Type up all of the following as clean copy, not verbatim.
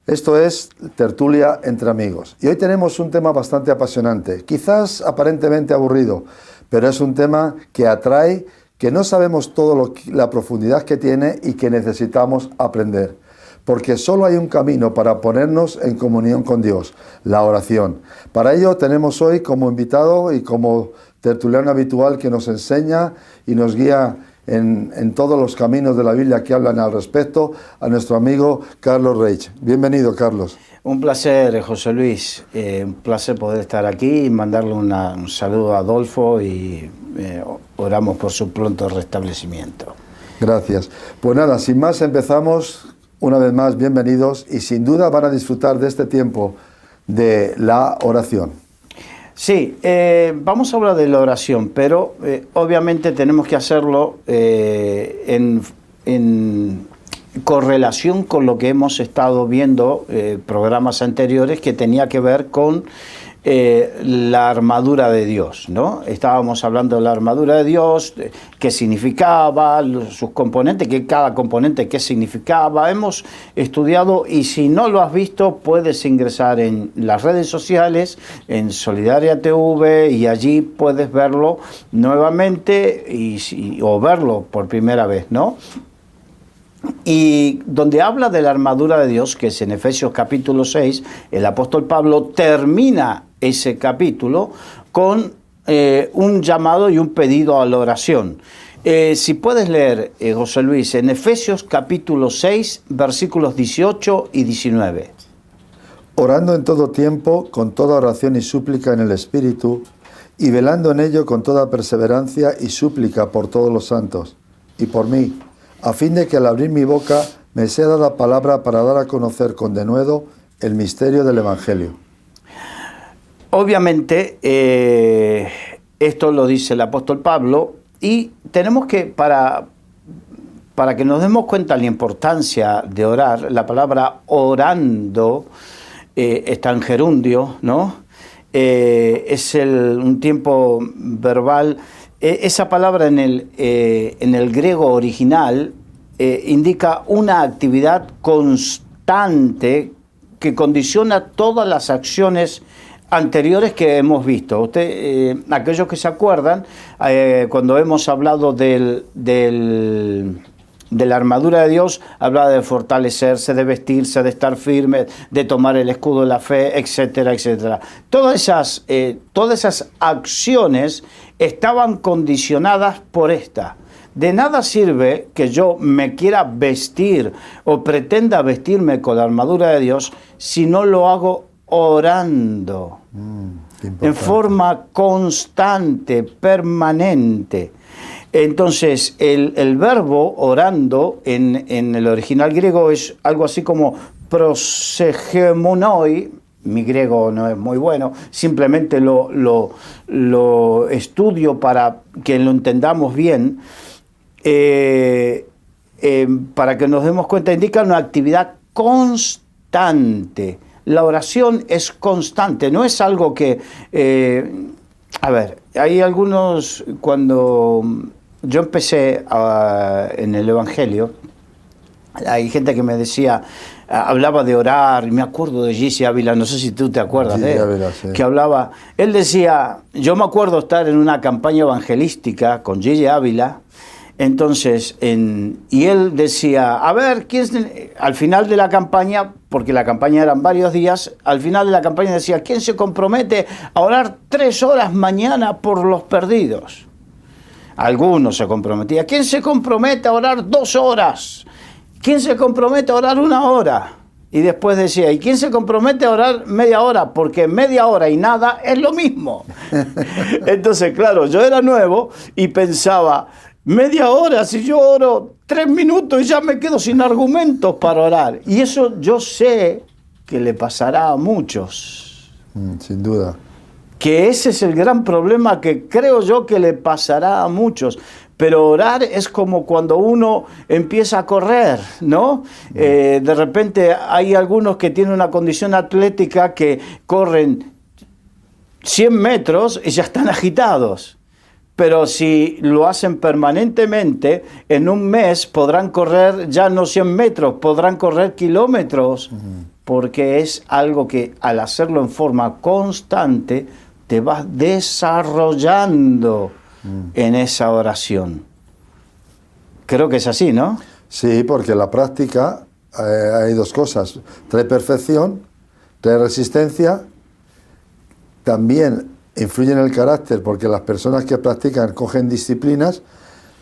Esto es Tertulia entre amigos. Y hoy tenemos un tema bastante apasionante, quizás aparentemente aburrido, pero es un tema que atrae, que no sabemos la profundidad que tiene y que necesitamos aprender. Porque solo hay un camino para ponernos en comunión con Dios, la oración. Para ello tenemos hoy como invitado y como tertuliano habitual que nos enseña y nos guía en todos los caminos de la Biblia que hablan al respecto, a nuestro amigo Carlos Reich. Bienvenido, Carlos. Un placer, José Luis. Un placer poder estar aquí y mandarle un saludo a Adolfo y oramos por su pronto restablecimiento. Gracias. Pues nada, sin más empezamos. Una vez más, bienvenidos y sin duda van a disfrutar de este tiempo de la oración. Sí, vamos a hablar de la oración, pero obviamente tenemos que hacerlo en correlación con lo que hemos estado viendo programas anteriores que tenía que ver con la armadura de Dios, ¿no? Estábamos hablando de la armadura de Dios, qué significaba, sus componentes, que cada componente qué significaba. Hemos estudiado, y si no lo has visto, puedes ingresar en las redes sociales, en Solidaria TV, y allí puedes verlo nuevamente o verlo por primera vez, ¿no? Y donde habla de la armadura de Dios, que es en Efesios capítulo 6, el apóstol Pablo termina ese capítulo con un llamado y un pedido a la oración. Si puedes leer, José Luis, en Efesios capítulo 6, versículos 18 y 19. Orando en todo tiempo, con toda oración y súplica en el Espíritu, y velando en ello con toda perseverancia y súplica por todos los santos, y por mí, a fin de que al abrir mi boca me sea dada palabra para dar a conocer con denuedo el misterio del Evangelio. Obviamente, esto lo dice el apóstol Pablo, y tenemos que, para que nos demos cuenta de la importancia de orar, la palabra orando está en gerundio, ¿no? Es un tiempo verbal. Esa palabra en el griego original indica una actividad constante que condiciona todas las acciones anteriores que hemos visto. Aquellos que se acuerdan, cuando hemos hablado de la armadura de Dios, hablaba de fortalecerse, de vestirse, de estar firme, de tomar el escudo de la fe, etcétera, etcétera. Todas esas acciones estaban condicionadas por esta. De nada sirve que yo me quiera vestir o pretenda vestirme con la armadura de Dios si no lo hago orando, en forma constante, permanente. Entonces, el verbo orando en el original griego es algo así como prosegemonoi. Mi griego no es muy bueno, simplemente lo estudio para que lo entendamos bien, para que nos demos cuenta. Indica una actividad constante. La oración es constante, no es algo que... hay algunos, cuando yo empecé en el Evangelio, hay gente que me decía, hablaba de orar, y me acuerdo de Gigi Ávila, no sé si tú te acuerdas de él, Ávila, sí. Que hablaba, él decía, yo me acuerdo estar en una campaña evangelística con Gigi Ávila. Entonces, y él decía, a ver, al final de la campaña, porque la campaña eran varios días, al final de la campaña decía, ¿quién se compromete a orar 3 horas mañana por los perdidos? Algunos se comprometían. ¿Quién se compromete a orar 2 horas? ¿Quién se compromete a orar 1 hora? Y después decía, ¿y quién se compromete a orar media hora? Porque media hora y nada es lo mismo. Entonces, claro, yo era nuevo y pensaba, media hora, si yo oro 3 minutos y ya me quedo sin argumentos para orar. Y eso yo sé que le pasará a muchos. Sin duda. Que ese es el gran problema que creo yo que le pasará a muchos. Pero orar es como cuando uno empieza a correr, ¿no? De repente hay algunos que tienen una condición atlética que corren 100 metros y ya están agitados. Pero si lo hacen permanentemente, en un mes podrán correr ya no 100 metros, podrán correr kilómetros porque es algo que al hacerlo en forma constante te vas desarrollando en esa oración. Creo que es así, ¿no? Sí, porque la práctica hay dos cosas. Trae perfección, trae resistencia, también influye en el carácter, porque las personas que practican cogen disciplinas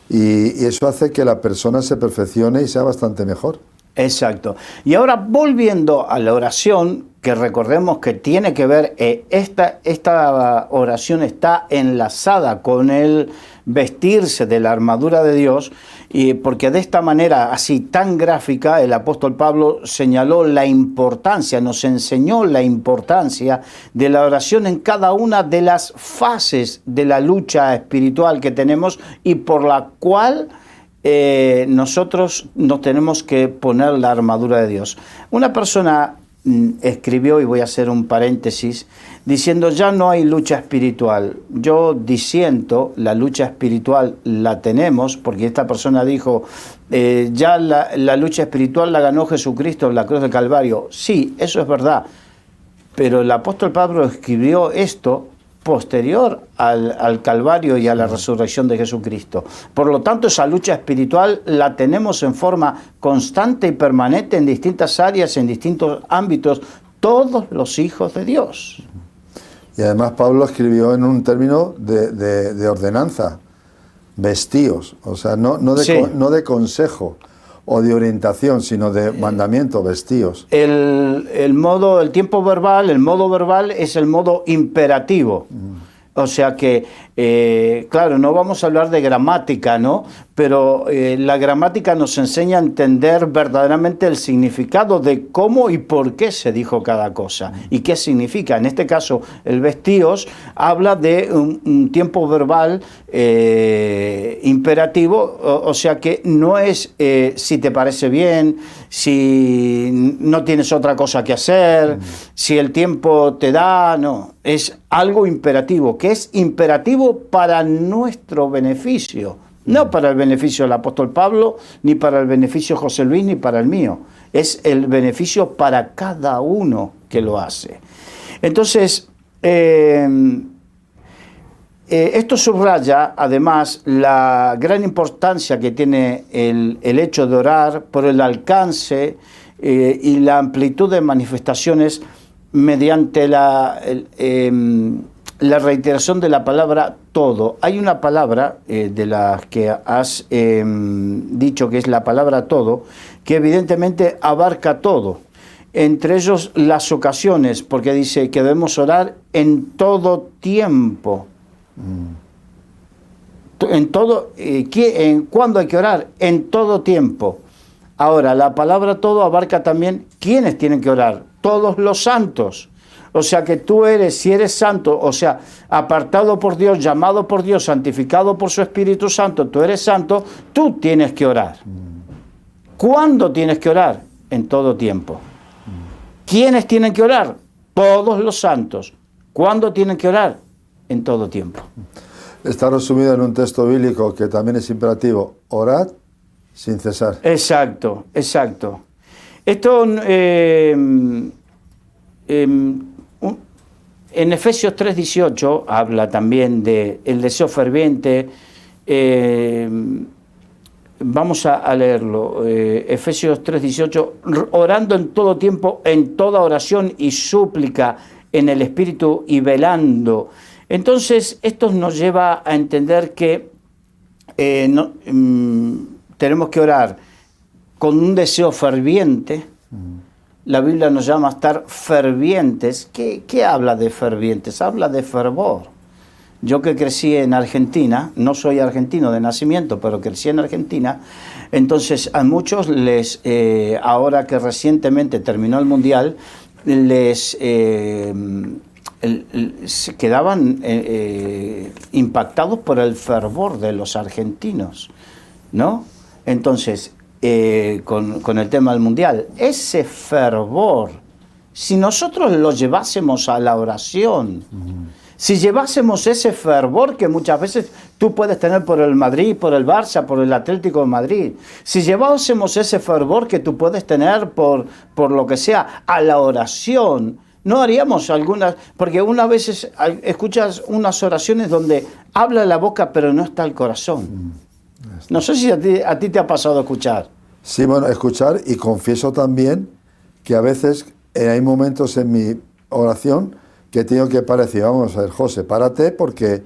y eso hace que la persona se perfeccione y sea bastante mejor. Exacto. Y ahora volviendo a la oración, que recordemos que tiene que ver, esta oración está enlazada con el vestirse de la armadura de Dios, y porque de esta manera así tan gráfica el apóstol Pablo señaló la importancia, nos enseñó la importancia de la oración en cada una de las fases de la lucha espiritual que tenemos y por la cual nosotros nos tenemos que poner la armadura de Dios. Una persona escribió, y voy a hacer un paréntesis, diciendo ya no hay lucha espiritual. Yo disiento, la lucha espiritual la tenemos, porque esta persona dijo, ya la lucha espiritual la ganó Jesucristo en la cruz del Calvario. Sí, eso es verdad, pero el apóstol Pablo escribió esto posterior al Calvario y a la resurrección de Jesucristo. Por lo tanto, esa lucha espiritual la tenemos en forma constante y permanente en distintas áreas, en distintos ámbitos, todos los hijos de Dios. Y además Pablo escribió en un término de ordenanza, vestíos, o sea, no de consejo o de orientación, sino de mandamiento, vestíos. El modo verbal es el modo imperativo. O sea que, claro, no vamos a hablar de gramática, ¿no? Pero la gramática nos enseña a entender verdaderamente el significado de cómo y por qué se dijo cada cosa y qué significa. En este caso, el vestíos habla de un tiempo verbal imperativo, o sea que no es si te parece bien, si no tienes otra cosa que hacer, si el tiempo te da, no. Es algo imperativo, que es imperativo para nuestro beneficio. No para el beneficio del apóstol Pablo, ni para el beneficio de José Luis, ni para el mío. Es el beneficio para cada uno que lo hace. Entonces, esto subraya además la gran importancia que tiene el hecho de orar por el alcance y la amplitud de manifestaciones mediante la reiteración de la palabra todo. Hay una palabra de las que has dicho que es la palabra todo, que evidentemente abarca todo. Entre ellos las ocasiones, porque dice que debemos orar en todo tiempo. En todo, ¿cuándo hay que orar? En todo tiempo. Ahora, la palabra todo abarca también quiénes tienen que orar. Todos los santos. O sea que tú si eres santo, o sea, apartado por Dios, llamado por Dios, santificado por su Espíritu Santo, tú eres santo, tú tienes que orar. ¿Cuándo tienes que orar? En todo tiempo. ¿Quiénes tienen que orar? Todos los santos. ¿Cuándo tienen que orar? En todo tiempo. Está resumido en un texto bíblico que también es imperativo: orad sin cesar. Exacto, exacto. Esto en Efesios 3:18 habla también de el deseo ferviente. Vamos a leerlo. Efesios 3:18, orando en todo tiempo, en toda oración y súplica en el Espíritu y velando. Entonces, esto nos lleva a entender que tenemos que orar con un deseo ferviente. La Biblia nos llama a estar fervientes. ¿Qué habla de fervientes? Habla de fervor. Yo que crecí en Argentina, no soy argentino de nacimiento, pero crecí en Argentina, entonces a muchos ahora que recientemente terminó el Mundial, se quedaban impactados por el fervor de los argentinos, ¿no? Entonces, con el tema del Mundial, ese fervor, si nosotros lo llevásemos a la oración, Si llevásemos ese fervor que muchas veces tú puedes tener por el Madrid, por el Barça, por el Atlético de Madrid, si llevásemos ese fervor que tú puedes tener por lo que sea a la oración, no haríamos algunas, porque unas veces escuchas unas oraciones donde habla la boca pero no está el corazón. No sé si a ti te ha pasado escuchar. Sí, bueno, escuchar, y confieso también que a veces hay momentos en mi oración que tengo que parar, vamos a ver, José, párate porque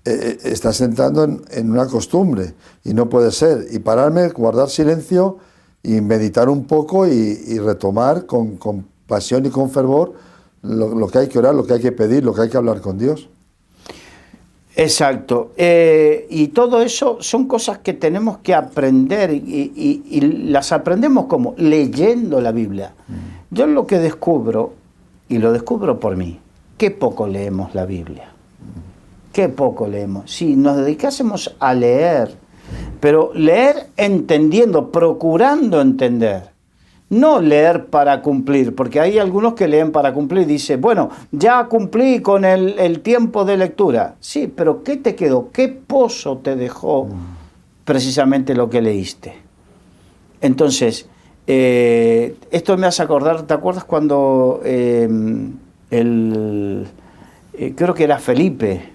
estás entrando en una costumbre y no puede ser. Y pararme, guardar silencio y meditar un poco y retomar con pasión y con fervor lo que hay que orar, lo que hay que pedir, lo que hay que hablar con Dios. Exacto. Y todo eso son cosas que tenemos que aprender y las aprendemos como leyendo la Biblia. Yo lo que descubro, y lo descubro por mí, qué poco leemos la Biblia. Qué poco leemos. Si nos dedicásemos a leer, pero leer entendiendo, procurando entender. No leer para cumplir, porque hay algunos que leen para cumplir. Dice, bueno, ya cumplí con el tiempo de lectura. Sí, pero ¿qué te quedó? ¿Qué pozo te dejó precisamente lo que leíste? Entonces, esto me hace acordar, ¿te acuerdas cuando creo que era Felipe,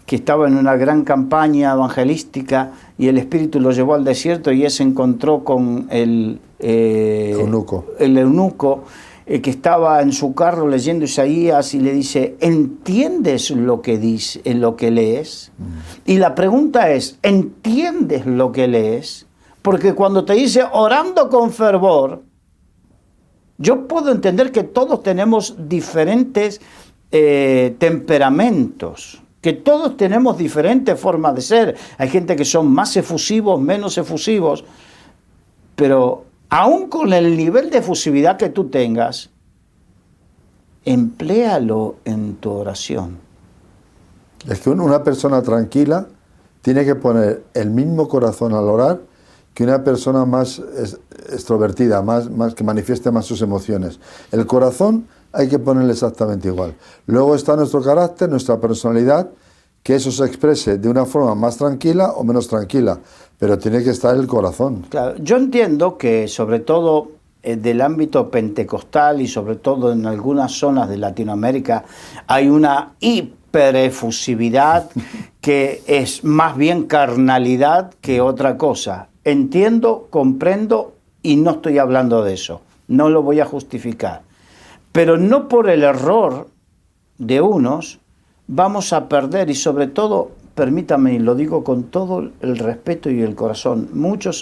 que estaba en una gran campaña evangelística y el Espíritu lo llevó al desierto y él se encontró con el eunuco que estaba en su carro leyendo Isaías y le dice, ¿entiendes lo que dice, lo que lees? Y la pregunta es, ¿entiendes lo que lees? Porque cuando te dice orando con fervor, yo puedo entender que todos tenemos diferentes temperamentos, que todos tenemos diferentes formas de ser. Hay gente que son más efusivos, menos efusivos, pero aún con el nivel de efusividad que tú tengas, empléalo en tu oración. Es que una persona tranquila tiene que poner el mismo corazón al orar que una persona más extrovertida, más que manifieste más sus emociones. El corazón hay que ponerle exactamente igual. Luego está nuestro carácter, nuestra personalidad, que eso se exprese de una forma más tranquila o menos tranquila, pero tiene que estar el corazón. Claro, yo entiendo que sobre todo del ámbito pentecostal y sobre todo en algunas zonas de Latinoamérica hay una hiperefusividad que es más bien carnalidad que otra cosa. Entiendo, comprendo y no estoy hablando de eso, no lo voy a justificar. Pero no por el error de unos vamos a perder, y sobre todo, permítame, y lo digo con todo el respeto y el corazón,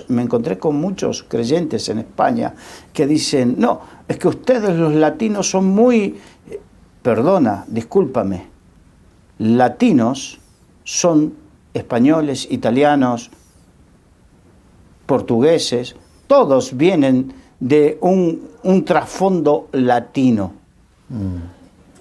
me encontré con muchos creyentes en España que dicen, no, es que ustedes los latinos son muy, perdona, discúlpame, latinos son españoles, italianos, portugueses, todos vienen de un trasfondo latino.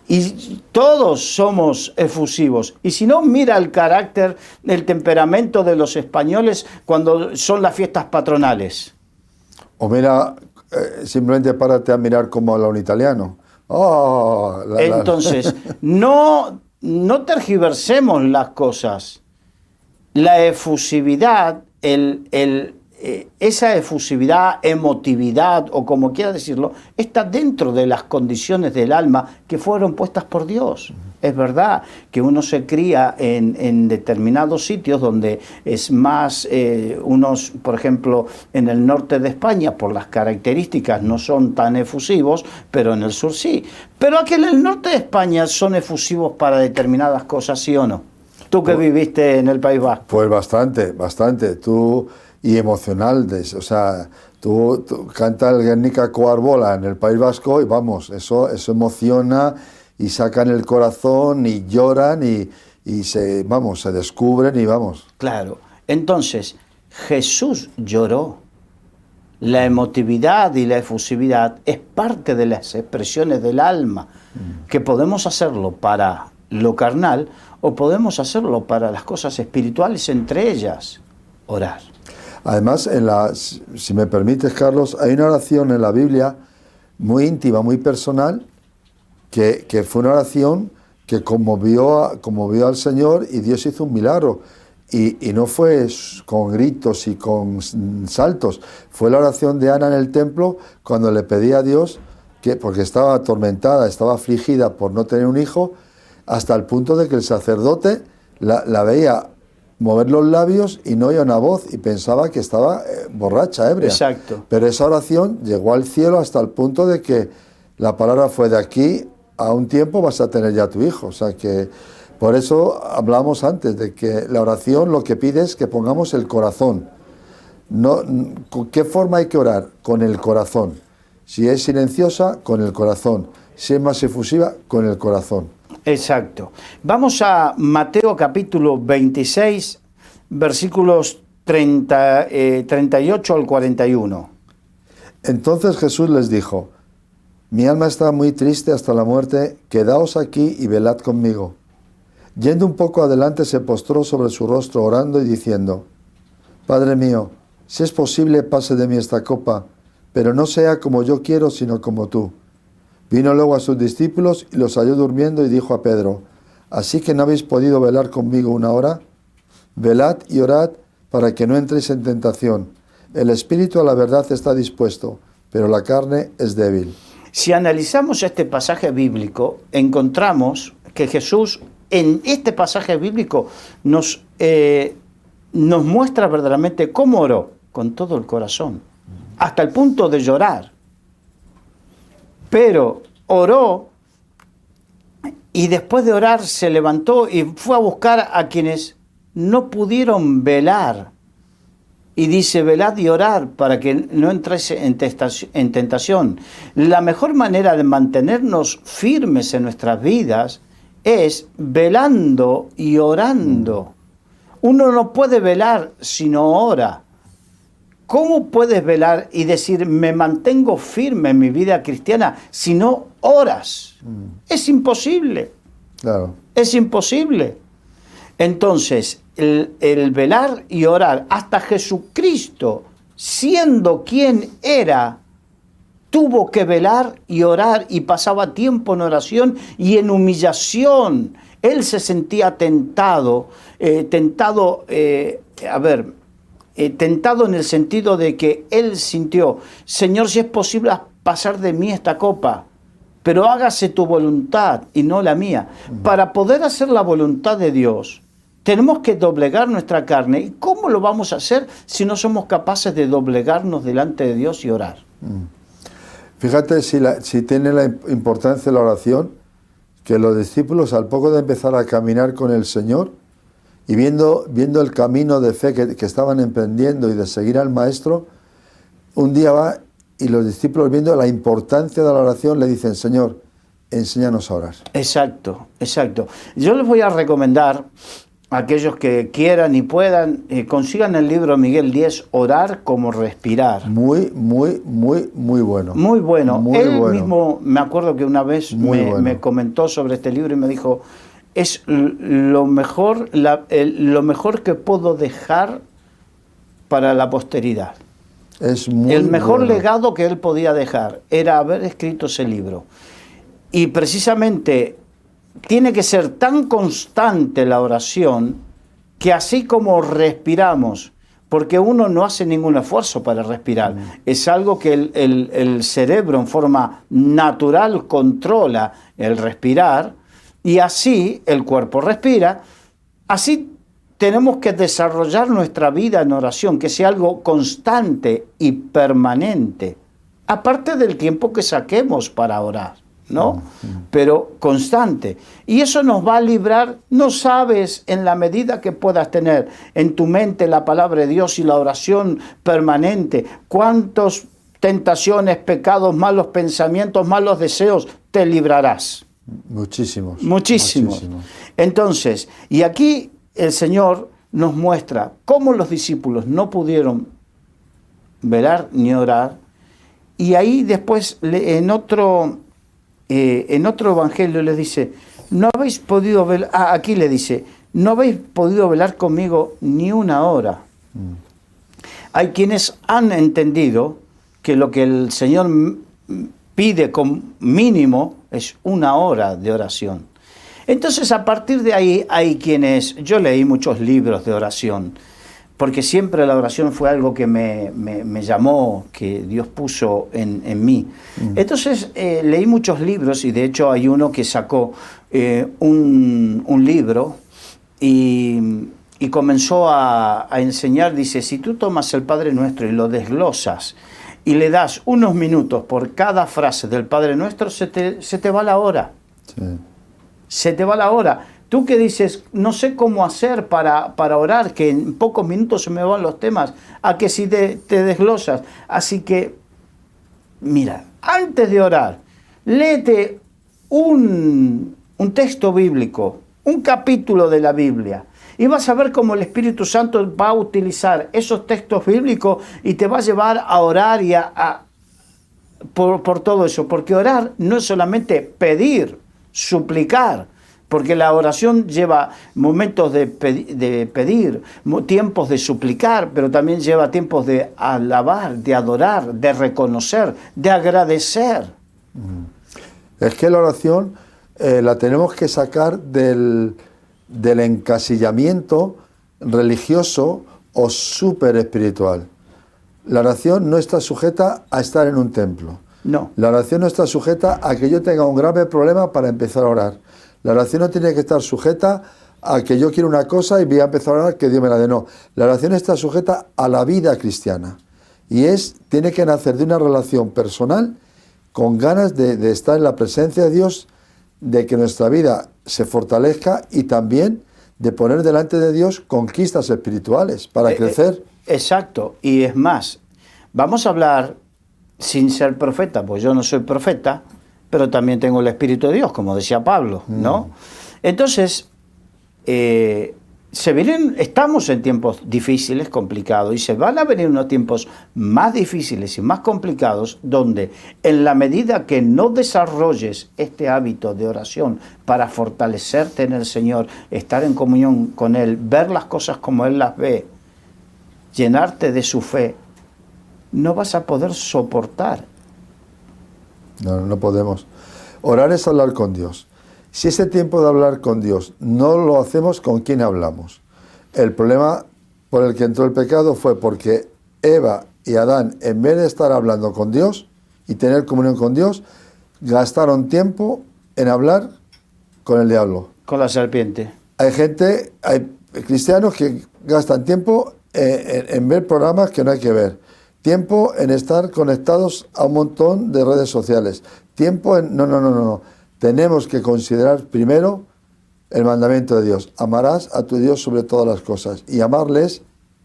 Y todos somos efusivos. Y si no, mira el carácter, el temperamento de los españoles cuando son las fiestas patronales. O mira, simplemente párate a mirar cómo habla un italiano. Oh, Entonces, no tergiversemos las cosas. La efusividad, esa efusividad, emotividad o como quiera decirlo, está dentro de las condiciones del alma que fueron puestas por Dios. Es verdad que uno se cría en determinados sitios donde es más, unos, por ejemplo, en el norte de España, por las características no son tan efusivos, pero en el sur sí. Pero aquí en el norte de España son efusivos para determinadas cosas, ¿sí o no? Tú que viviste en el País Vasco. Pues bastante. Y emocional, o sea, tú canta el Guernica Coarbola en el País Vasco y vamos, eso emociona y sacan el corazón y lloran y se descubren y vamos. Claro, entonces Jesús lloró. La emotividad y la efusividad es parte de las expresiones del alma, que podemos hacerlo para lo carnal o podemos hacerlo para las cosas espirituales, entre ellas orar. Además, si me permites, Carlos, hay una oración en la Biblia muy íntima, muy personal, que fue una oración que conmovió al Señor y Dios hizo un milagro. Y no fue con gritos y con saltos, fue la oración de Ana en el templo cuando le pedía a Dios, porque estaba atormentada, estaba afligida por no tener un hijo, hasta el punto de que el sacerdote la veía mover los labios y no oía una voz y pensaba que estaba borracha, ebria. Exacto. Pero esa oración llegó al cielo hasta el punto de que la palabra fue: de aquí a un tiempo vas a tener ya tu hijo. O sea que por eso hablamos antes de que la oración lo que pide es que pongamos el corazón. No, ¿con qué forma hay que orar? Con el corazón. Si es silenciosa, con el corazón. Si es más efusiva, con el corazón. Exacto. Vamos a Mateo capítulo 26, versículos 38 al 41. Entonces Jesús les dijo: mi alma está muy triste hasta la muerte, quedaos aquí y velad conmigo. Yendo un poco adelante se postró sobre su rostro orando y diciendo: Padre mío, si es posible pase de mí esta copa, pero no sea como yo quiero sino como tú. Vino luego a sus discípulos y los halló durmiendo y dijo a Pedro: ¿así que no habéis podido velar conmigo una hora? Velad y orad para que no entréis en tentación. El espíritu a la verdad está dispuesto, pero la carne es débil. Si analizamos este pasaje bíblico, encontramos que Jesús en este pasaje bíblico nos muestra verdaderamente cómo oró con todo el corazón, hasta el punto de llorar. Pero oró y después de orar se levantó y fue a buscar a quienes no pudieron velar. Y dice: velad y orad para que no entréis en tentación. La mejor manera de mantenernos firmes en nuestras vidas es velando y orando. Uno no puede velar si no ora. ¿Cómo puedes velar y decir me mantengo firme en mi vida cristiana si no oras? Es imposible. Claro. Es imposible. Entonces, el velar y orar, hasta Jesucristo, siendo quien era, tuvo que velar y orar y pasaba tiempo en oración y en humillación. Él se sentía tentado en el sentido de que él sintió: Señor, si es posible pasar de mí esta copa, pero hágase tu voluntad y no la mía. Para poder hacer la voluntad de Dios, tenemos que doblegar nuestra carne. ¿Y cómo lo vamos a hacer si no somos capaces de doblegarnos delante de Dios y orar? Fíjate si tiene la importancia la oración, que los discípulos, al poco de empezar a caminar con el Señor y viendo el camino de fe que estaban emprendiendo y de seguir al Maestro, un día va y los discípulos, viendo la importancia de la oración, le dicen: Señor, enséñanos a orar. Exacto, exacto. Yo les voy a recomendar a aquellos que quieran y puedan, consigan el libro Miguel Díez, Orar como Respirar. Muy bueno. Muy bueno. Muy Él bueno. mismo, me acuerdo que una vez me comentó sobre este libro y me dijo: es lo mejor que puedo dejar para la posteridad. Es muy El mejor bueno. legado que él podía dejar era haber escrito ese libro. Y precisamente tiene que ser tan constante la oración que así como respiramos, porque uno no hace ningún esfuerzo para respirar, es algo que el cerebro en forma natural controla el respirar, y así el cuerpo respira. Así tenemos que desarrollar nuestra vida en oración, que sea algo constante y permanente, aparte del tiempo que saquemos para orar, ¿no? Pero constante. Y eso nos va a librar. No sabes, en la medida que puedas tener en tu mente la palabra de Dios y la oración permanente, cuántas tentaciones, pecados, malos pensamientos, malos deseos te librarás. Muchísimos. Entonces, y aquí el Señor nos muestra cómo los discípulos no pudieron velar ni orar, y ahí después en otro evangelio les dice: no habéis podido velar, aquí le dice: no habéis podido velar conmigo ni una hora. Hay quienes han entendido que lo que el Señor pide con mínimo es una hora de oración. Entonces, a partir de ahí hay quienes... Yo leí muchos libros de oración, porque siempre la oración fue algo que me llamó, que Dios puso en mí. Entonces, leí muchos libros, y de hecho hay uno que sacó un libro y comenzó a enseñar. Dice, si tú tomas el Padre Nuestro y lo desglosas y le das unos minutos por cada frase del Padre Nuestro, se te va la hora. Sí. Se te va la hora. Tú que dices, no sé cómo hacer para orar, que en pocos minutos se me van los temas, a que si te desglosas. Así que, mira, antes de orar, léete un texto bíblico, un capítulo de la Biblia, y vas a ver cómo el Espíritu Santo va a utilizar esos textos bíblicos y te va a llevar a orar y por todo eso. Porque orar no es solamente pedir, suplicar, porque la oración lleva momentos de pedir, tiempos de suplicar, pero también lleva tiempos de alabar, de adorar, de reconocer, de agradecer. Es que la oración la tenemos que sacar del encasillamiento religioso o súper espiritual. La oración no está sujeta a estar en un templo. No. La oración no está sujeta a que yo tenga un grave problema para empezar a orar. La oración no tiene que estar sujeta a que yo quiero una cosa y voy a empezar a orar que Dios me la dé. No. La oración está sujeta a la vida cristiana. Y tiene que nacer de una relación personal con ganas de estar en la presencia de Dios, de que nuestra vida se fortalezca y también de poner delante de Dios conquistas espirituales para crecer. Exacto. Y es más, vamos a hablar sin ser profeta, pues yo no soy profeta, pero también tengo el Espíritu de Dios, como decía Pablo, ¿no? Entonces, estamos en tiempos difíciles, complicados, y se van a venir unos tiempos más difíciles y más complicados, donde en la medida que no desarrolles este hábito de oración para fortalecerte en el Señor, estar en comunión con Él, ver las cosas como Él las ve, llenarte de su fe, no vas a poder soportar. No podemos. Orar es hablar con Dios. Si ese tiempo de hablar con Dios no lo hacemos, ¿con quién hablamos? El problema por el que entró el pecado fue porque Eva y Adán, en vez de estar hablando con Dios y tener comunión con Dios, gastaron tiempo en hablar con el diablo. Con la serpiente. Hay cristianos que gastan tiempo en ver programas que no hay que ver. Tiempo en estar conectados a un montón de redes sociales. Tiempo en... No. Tenemos que considerar primero el mandamiento de Dios. Amarás a tu Dios sobre todas las cosas. Y amarles,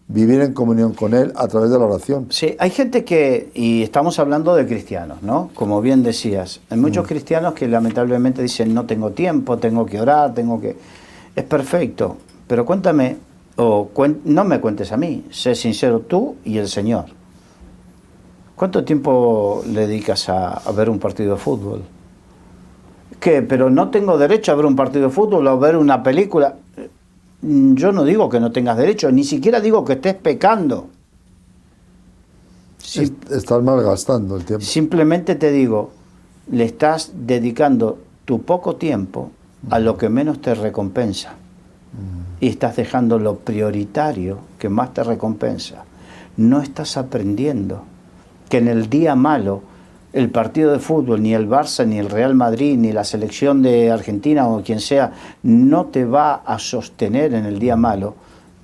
vivir en comunión con Él a través de la oración. Sí, hay gente y estamos hablando de cristianos, ¿no? Como bien decías. Hay muchos cristianos que lamentablemente dicen, no tengo tiempo, tengo que orar, Es perfecto, pero cuéntame, no me cuentes a mí, sé sincero tú y el Señor. ¿Cuánto tiempo le dedicas a ver un partido de fútbol? ¿Qué? ¿Pero no tengo derecho a ver un partido de fútbol o a ver una película? Yo no digo que no tengas derecho, ni siquiera digo que estés pecando. Estás malgastando el tiempo. Simplemente te digo, le estás dedicando tu poco tiempo a lo que menos te recompensa. Y estás dejando lo prioritario que más te recompensa. No estás aprendiendo que en el día malo, el partido de fútbol, ni el Barça, ni el Real Madrid, ni la selección de Argentina o quien sea, no te va a sostener en el día malo,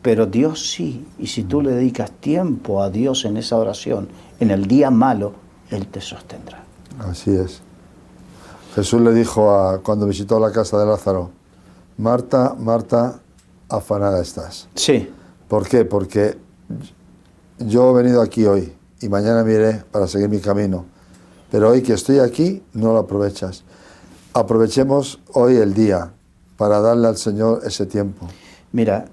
pero Dios sí. Y si tú le dedicas tiempo a Dios en esa oración, en el día malo, Él te sostendrá. Así es. Jesús le dijo cuando visitó la casa de Lázaro, Marta, Marta, afanada estás. Sí. ¿Por qué? Porque yo he venido aquí hoy y mañana me iré para seguir mi camino. Pero hoy que estoy aquí, no lo aprovechas. Aprovechemos hoy el día para darle al Señor ese tiempo. Mira,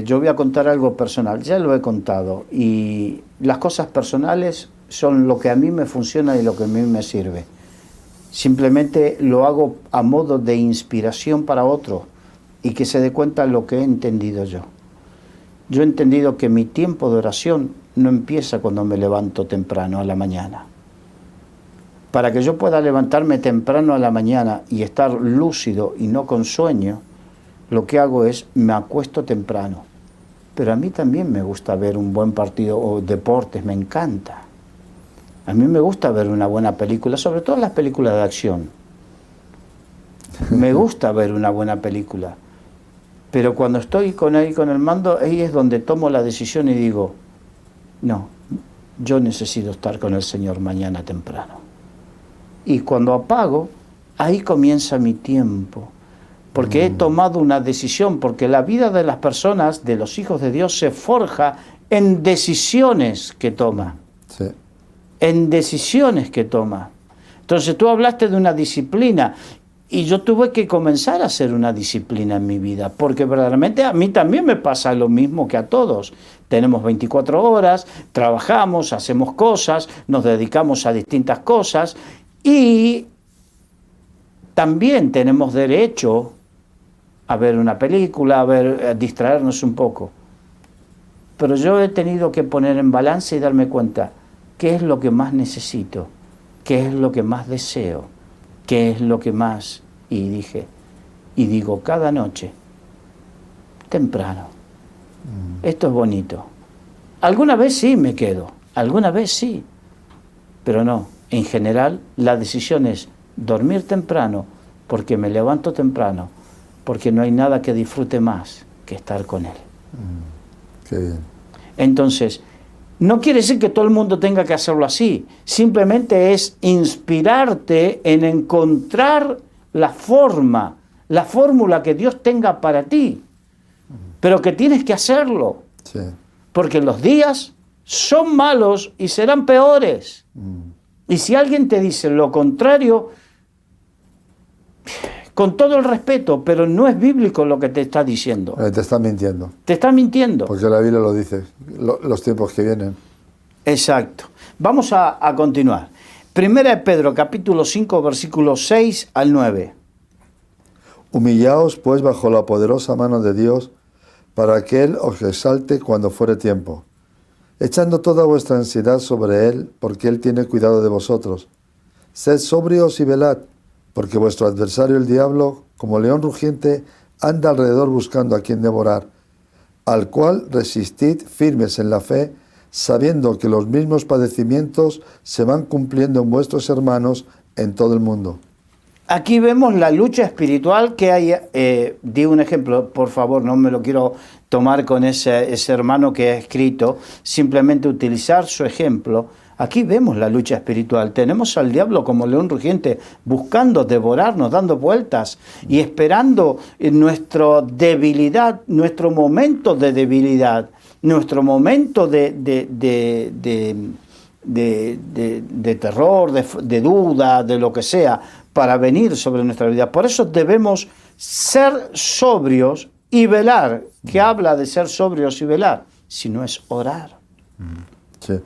yo voy a contar algo personal, ya lo he contado, y las cosas personales son lo que a mí me funciona y lo que a mí me sirve. Simplemente lo hago a modo de inspiración para otro y que se dé cuenta lo que he entendido yo. Yo he entendido que mi tiempo de oración no empieza cuando me levanto temprano a la mañana. para que yo pueda levantarme temprano a la mañana y estar lúcido y no con sueño, lo que hago es me acuesto temprano. Pero a mí también me gusta ver un buen partido o deportes, me encanta. A mí me gusta ver una buena película, sobre todo las películas de acción. Me gusta ver una buena película. Pero cuando estoy con el mando, ahí es donde tomo la decisión y digo, no, yo necesito estar con el Señor mañana temprano. Y cuando apago, ahí comienza mi tiempo. Porque he tomado una decisión, porque la vida de las personas, de los hijos de Dios, se forja en decisiones que toma. Sí. En decisiones que toma. Entonces tú hablaste de una disciplina y yo tuve que comenzar a hacer una disciplina en mi vida, porque verdaderamente a mí también me pasa lo mismo que a todos. Tenemos 24 horas, trabajamos, hacemos cosas, nos dedicamos a distintas cosas y también tenemos derecho a ver una película, a distraernos un poco. Pero yo he tenido que poner en balance y darme cuenta qué es lo que más necesito, qué es lo que más deseo, qué es lo que más... Y digo cada noche, temprano, esto es bonito. Alguna vez sí me quedo, alguna vez sí, pero no. En general la decisión es dormir temprano porque me levanto temprano, porque no hay nada que disfrute más que estar con Él. Qué bien. Entonces, no quiere decir que todo el mundo tenga que hacerlo así, simplemente es inspirarte en encontrar la fórmula que Dios tenga para ti, pero que tienes que hacerlo, Sí. porque los días son malos y serán peores. Y si alguien te dice lo contrario, con todo el respeto, pero no es bíblico lo que te está diciendo. Te está mintiendo. Te está mintiendo. Porque la Biblia lo dice, los tiempos que vienen. Exacto. Vamos a continuar. Primera de Pedro, capítulo 5, versículos 6 al 9. Humillaos pues bajo la poderosa mano de Dios, para que Él os exalte cuando fuere tiempo, echando toda vuestra ansiedad sobre Él, porque Él tiene cuidado de vosotros. Sed sobrios y velad, porque vuestro adversario el diablo, como león rugiente, anda alrededor buscando a quien devorar, al cual resistid firmes en la fe, sabiendo que los mismos padecimientos se van cumpliendo en vuestros hermanos en todo el mundo. Aquí vemos la lucha espiritual que hay. Di un ejemplo, por favor, no me lo quiero tomar con ese hermano que ha escrito, simplemente utilizar su ejemplo. Aquí vemos la lucha espiritual. Tenemos al diablo como león rugiente buscando devorarnos, dando vueltas y esperando nuestra debilidad, nuestro momento de debilidad, nuestro momento de terror, de duda, de lo que sea, para venir sobre nuestra vida. Por eso debemos ser sobrios y velar. ¿Qué habla de ser sobrios y velar? Si no es orar. Sí.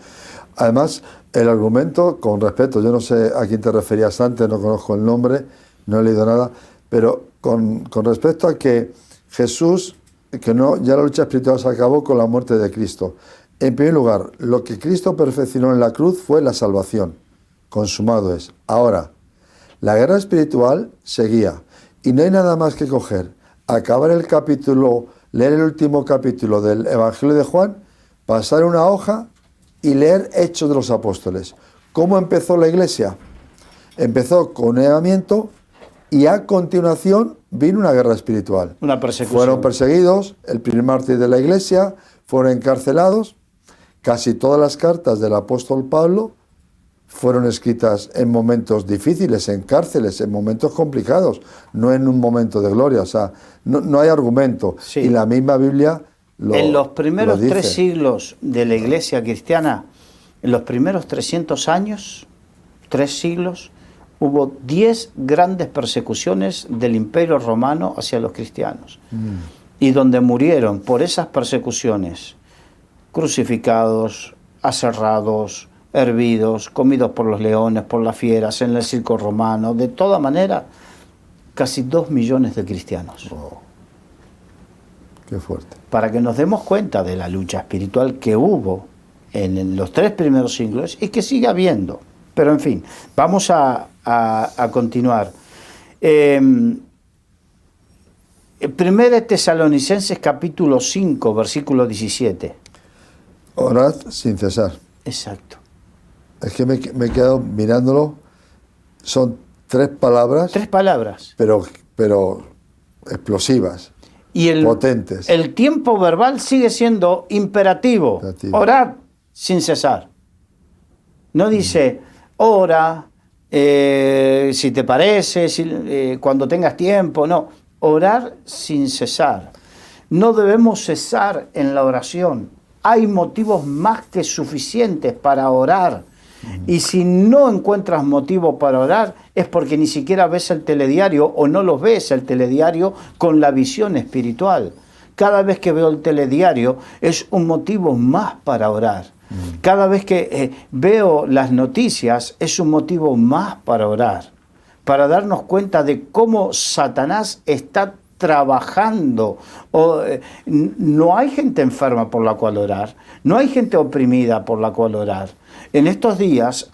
Además, el argumento, con respeto, yo no sé a quién te referías antes, no conozco el nombre, no he leído nada, pero con respecto a que Jesús, que no, ya la lucha espiritual se acabó con la muerte de Cristo. En primer lugar, lo que Cristo perfeccionó en la cruz fue la salvación. Consumado es. Ahora, la guerra espiritual seguía. Y no hay nada más que coger, acabar el capítulo, leer el último capítulo del Evangelio de Juan, pasar una hoja y leer Hechos de los Apóstoles. ¿Cómo empezó la iglesia? Empezó con un levantamiento y a continuación vino una guerra espiritual. Una persecución. Fueron perseguidos, el primer mártir de la iglesia, fueron encarcelados. Casi todas las cartas del apóstol Pablo fueron escritas en momentos difíciles, en cárceles, en momentos complicados, no en un momento de gloria. O sea, no hay argumento. Sí. Y la misma Biblia en los primeros lo dice. 3 siglos de la iglesia cristiana, en los primeros 300 años, 3 siglos, hubo 10 grandes persecuciones del Imperio Romano hacia los cristianos. Y donde murieron por esas persecuciones, crucificados, aserrados, hervidos, comidos por los leones, por las fieras, en el circo romano, de toda manera, casi 2 millones de cristianos. Oh, qué fuerte. Para que nos demos cuenta de la lucha espiritual que hubo en los 3 primeros siglos y que sigue habiendo. Pero en fin, vamos a continuar. Primera Tesalonicenses capítulo 5, versículo 17. Orad sin cesar. Exacto. Es que me he quedado mirándolo. Son 3 palabras. 3 palabras. Pero explosivas. Y potentes. El tiempo verbal sigue siendo imperativo. Orad sin cesar. No dice, ora, si te parece, cuando tengas tiempo. No, orar sin cesar. No debemos cesar en la oración. Hay motivos más que suficientes para orar. Y si no encuentras motivo para orar, es porque ni siquiera ves el telediario o no lo ves el telediario con la visión espiritual. Cada vez que veo el telediario es un motivo más para orar. Cada vez que veo las noticias es un motivo más para orar. Para darnos cuenta de cómo Satanás está trabajando. No hay gente enferma por la cual orar. No hay gente oprimida por la cual orar. En estos días,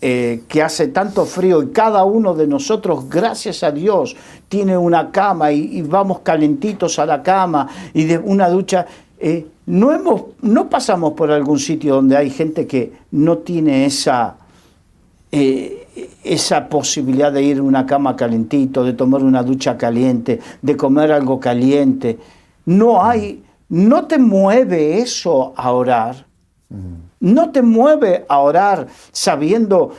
que hace tanto frío y cada uno de nosotros, gracias a Dios, tiene una cama y vamos calentitos a la cama y de una ducha. No pasamos por algún sitio donde hay gente que no tiene esa posibilidad de ir a una cama calentito, de tomar una ducha caliente, de comer algo caliente. No te mueve eso a orar. No te mueve a orar sabiendo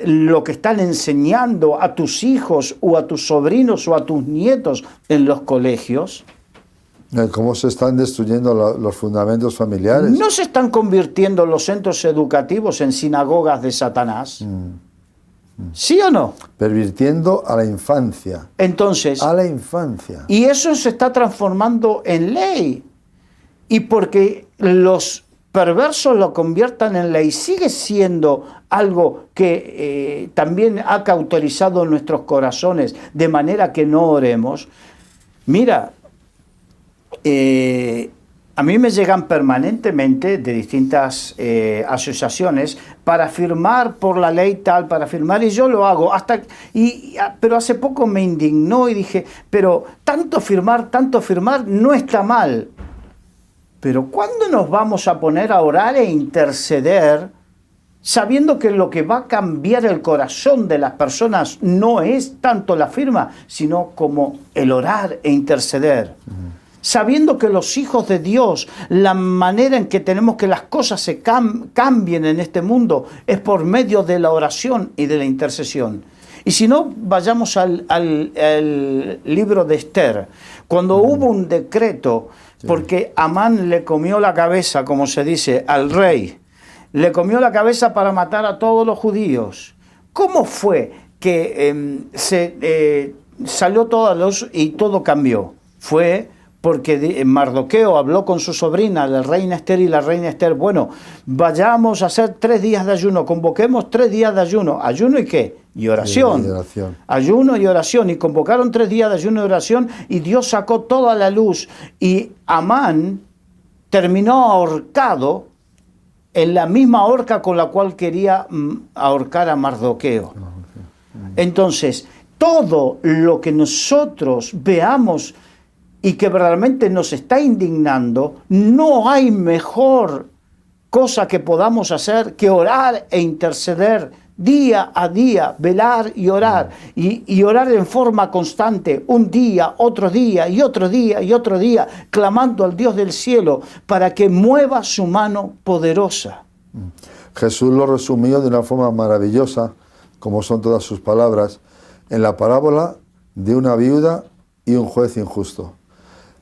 lo que están enseñando a tus hijos o a tus sobrinos o a tus nietos en los colegios. ¿Cómo se están destruyendo los fundamentos familiares? ¿No se están convirtiendo los centros educativos en sinagogas de Satanás? ¿Sí o no? Pervirtiendo a la infancia. Entonces, a la infancia. Y eso se está transformando en ley. Y porque los perversos lo conviertan en ley, sigue siendo algo que también ha cauterizado nuestros corazones, de manera que no oremos. Mira, a mí me llegan permanentemente de distintas asociaciones para firmar por la ley tal, para firmar, y yo lo hago, pero hace poco me indignó y dije, pero tanto firmar, no está mal. Pero ¿cuándo nos vamos a poner a orar e interceder sabiendo que lo que va a cambiar el corazón de las personas no es tanto la firma, sino como el orar e interceder? Sabiendo que los hijos de Dios, la manera en que tenemos que las cosas se cambien en este mundo es por medio de la oración y de la intercesión. Y si no, vayamos al libro de Esther. Cuando hubo un decreto, porque Amán le comió la cabeza, como se dice, al rey, le comió la cabeza para matar a todos los judíos. ¿Cómo fue que salió toda luz y todo cambió? Fue porque Mardoqueo habló con su sobrina, la reina Esther, y la reina Esther, bueno, vayamos a hacer 3 días de ayuno, convoquemos 3 días de ayuno. ¿Ayuno y qué? Y oración. Y oración. Ayuno y oración. Y convocaron 3 días de ayuno y oración, y Dios sacó toda la luz. Y Amán terminó ahorcado en la misma horca con la cual quería ahorcar a Mardoqueo. Entonces, todo lo que nosotros veamos y que verdaderamente nos está indignando, no hay mejor cosa que podamos hacer que orar e interceder día a día, velar y orar, y orar en forma constante, un día, otro día, y otro día, y otro día, clamando al Dios del cielo para que mueva su mano poderosa. Jesús lo resumió de una forma maravillosa, como son todas sus palabras, en la parábola de una viuda y un juez injusto.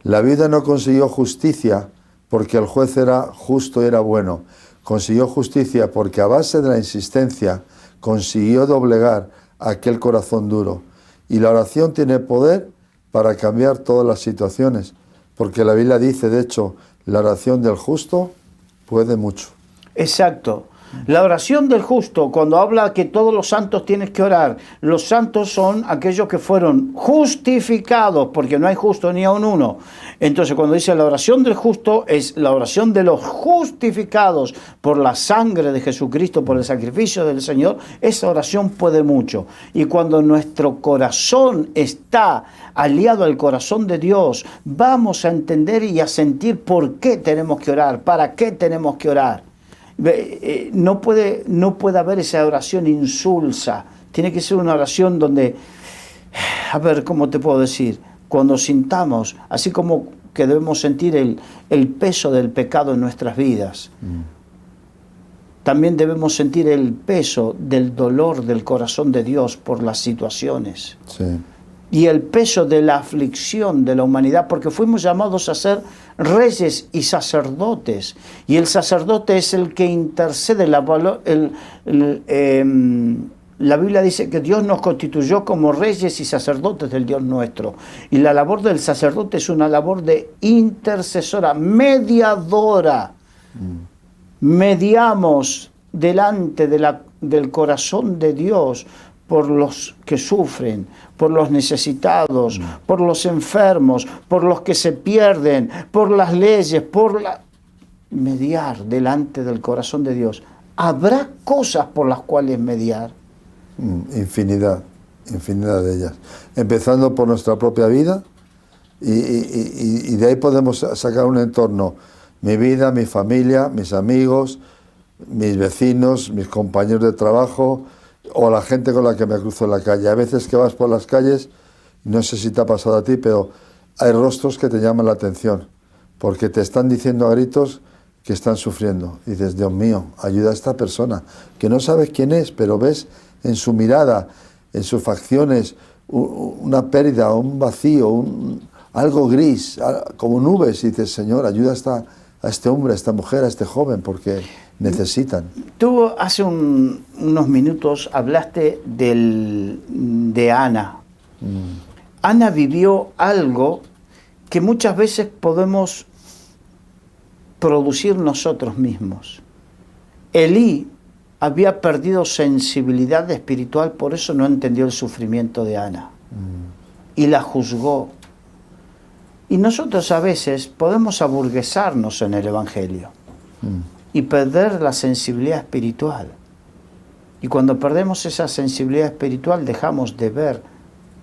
La viuda no consiguió justicia porque el juez era justo y era bueno. Consiguió justicia porque a base de la insistencia consiguió doblegar aquel corazón duro. Y la oración tiene poder para cambiar todas las situaciones, porque la Biblia dice, de hecho, la oración del justo puede mucho. Exacto. La oración del justo, cuando habla que todos los santos tienes que orar, los santos son aquellos que fueron justificados, porque no hay justo ni aun uno. Entonces, cuando dice la oración del justo, es la oración de los justificados por la sangre de Jesucristo, por el sacrificio del Señor. Esa oración puede mucho. Y cuando nuestro corazón está aliado al corazón de Dios, vamos a entender y a sentir por qué tenemos que orar, para qué tenemos que orar. No puede haber esa oración insulsa. Tiene que ser una oración donde, a ver, ¿cómo te puedo decir? Cuando sintamos, así como que debemos sentir el peso del pecado en nuestras vidas, también debemos sentir el peso del dolor del corazón de Dios por las situaciones. Sí. Y el peso de la aflicción de la humanidad, porque fuimos llamados a ser reyes y sacerdotes. Y el sacerdote es el que intercede. La Biblia dice que Dios nos constituyó como reyes y sacerdotes del Dios nuestro. Y la labor del sacerdote es una labor de intercesora, mediadora. Mediamos delante del corazón de Dios por los que sufren, por los necesitados, por los enfermos, por los que se pierden, por las leyes, mediar delante del corazón de Dios. ¿Habrá cosas por las cuales mediar? Infinidad de ellas. Empezando por nuestra propia vida y de ahí podemos sacar un entorno. Mi vida, mi familia, mis amigos, mis vecinos, mis compañeros de trabajo, o la gente con la que me cruzo en la calle. A veces que vas por las calles, no sé si te ha pasado a ti, pero hay rostros que te llaman la atención, porque te están diciendo a gritos que están sufriendo. Y dices, Dios mío, ayuda a esta persona, que no sabes quién es, pero ves en su mirada, en sus facciones, una pérdida, un vacío, algo gris, como nubes, y dices, Señor, ayuda a este hombre, a esta mujer, a este joven, porque necesitan. Tú hace unos minutos hablaste de Ana. Ana vivió algo que muchas veces podemos producir nosotros mismos. Elí había perdido sensibilidad espiritual, por eso no entendió el sufrimiento de Ana. Y la juzgó. Y nosotros a veces podemos aburguesarnos en el Evangelio y perder la sensibilidad espiritual. Y cuando perdemos esa sensibilidad espiritual dejamos de ver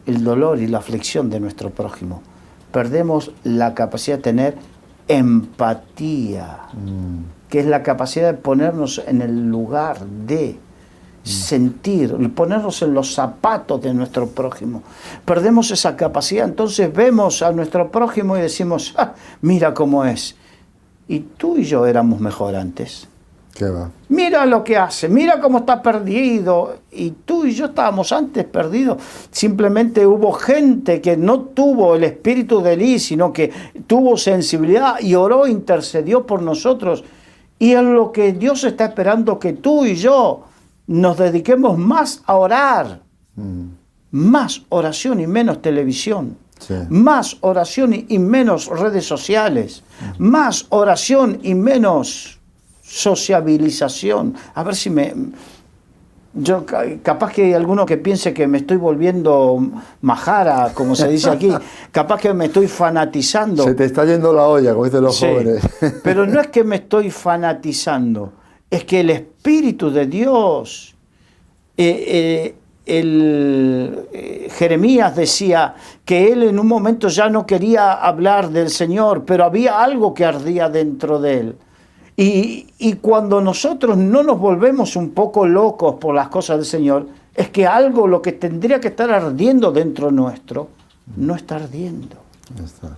el dolor y la aflicción de nuestro prójimo. Perdemos la capacidad de tener empatía, que es la capacidad de ponernos en el lugar de sentir, ponernos en los zapatos de nuestro prójimo. Perdemos esa capacidad, entonces vemos a nuestro prójimo y decimos, mira cómo es. Y tú y yo éramos mejor antes. ¿Qué va? Mira lo que hace, mira cómo está perdido. Y tú y yo estábamos antes perdidos. Simplemente hubo gente que no tuvo el espíritu de Elí, sino que tuvo sensibilidad y oró, intercedió por nosotros. Y es lo que Dios está esperando, que tú y yo nos dediquemos más a orar. Más oración y menos televisión. Sí. Más oración y menos redes sociales. Más oración y menos sociabilización. A ver si yo capaz que hay alguno que piense que me estoy volviendo majara, como se dice aquí. Capaz que me estoy fanatizando. Se te está yendo la olla, como dicen los jóvenes. Pero no es que me estoy fanatizando, es que el Espíritu de Dios, Jeremías decía que él en un momento ya no quería hablar del Señor, pero había algo que ardía dentro de él. Y cuando nosotros no nos volvemos un poco locos por las cosas del Señor, es que algo, lo que tendría que estar ardiendo dentro nuestro, no está ardiendo. Está.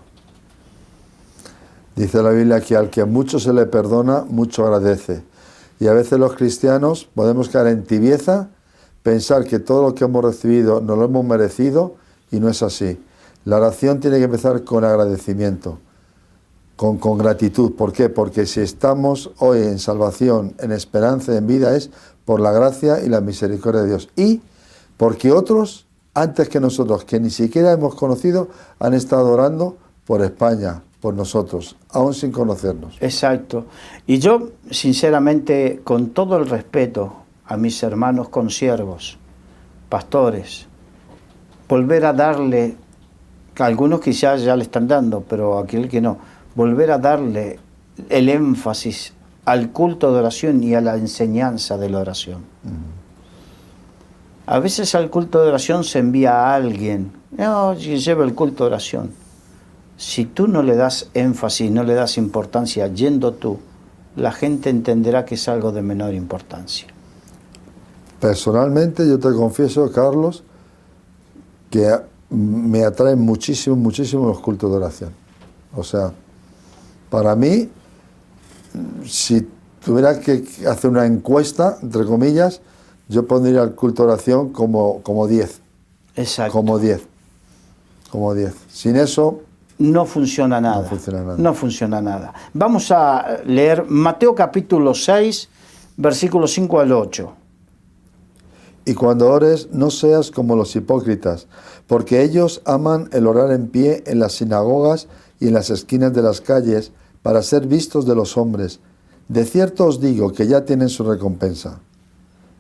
Dice la Biblia que al que mucho se le perdona, mucho agradece. Y a veces los cristianos podemos caer en tibieza, pensar que todo lo que hemos recibido nos lo hemos merecido, y no es así. La oración tiene que empezar con agradecimiento, con gratitud. ¿Por qué? Porque si estamos hoy en salvación, en esperanza, en vida, es por la gracia y la misericordia de Dios. Y porque otros, antes que nosotros, que ni siquiera hemos conocido, han estado orando por España, por nosotros, aún sin conocernos. Exacto. Y yo, sinceramente, con todo el respeto a mis hermanos consiervos, pastores, volver a darle, a algunos quizás ya le están dando, pero a aquel que no, volver a darle el énfasis al culto de oración y a la enseñanza de la oración. A veces al culto de oración se envía a alguien, no, que lleva el culto de oración. Si tú no le das énfasis, no le das importancia yendo tú, la gente entenderá que es algo de menor importancia. Personalmente, yo te confieso, Carlos, que me atraen muchísimo, muchísimo los cultos de oración. O sea, para mí, si tuviera que hacer una encuesta, entre comillas, yo pondría el culto de oración como 10. Exacto. Como 10. Como 10. Sin eso no funciona nada. No funciona nada. No funciona nada. Vamos a leer Mateo capítulo 6, versículos 5 al 8. Y cuando ores, no seas como los hipócritas, porque ellos aman el orar en pie en las sinagogas y en las esquinas de las calles para ser vistos de los hombres. De cierto os digo que ya tienen su recompensa.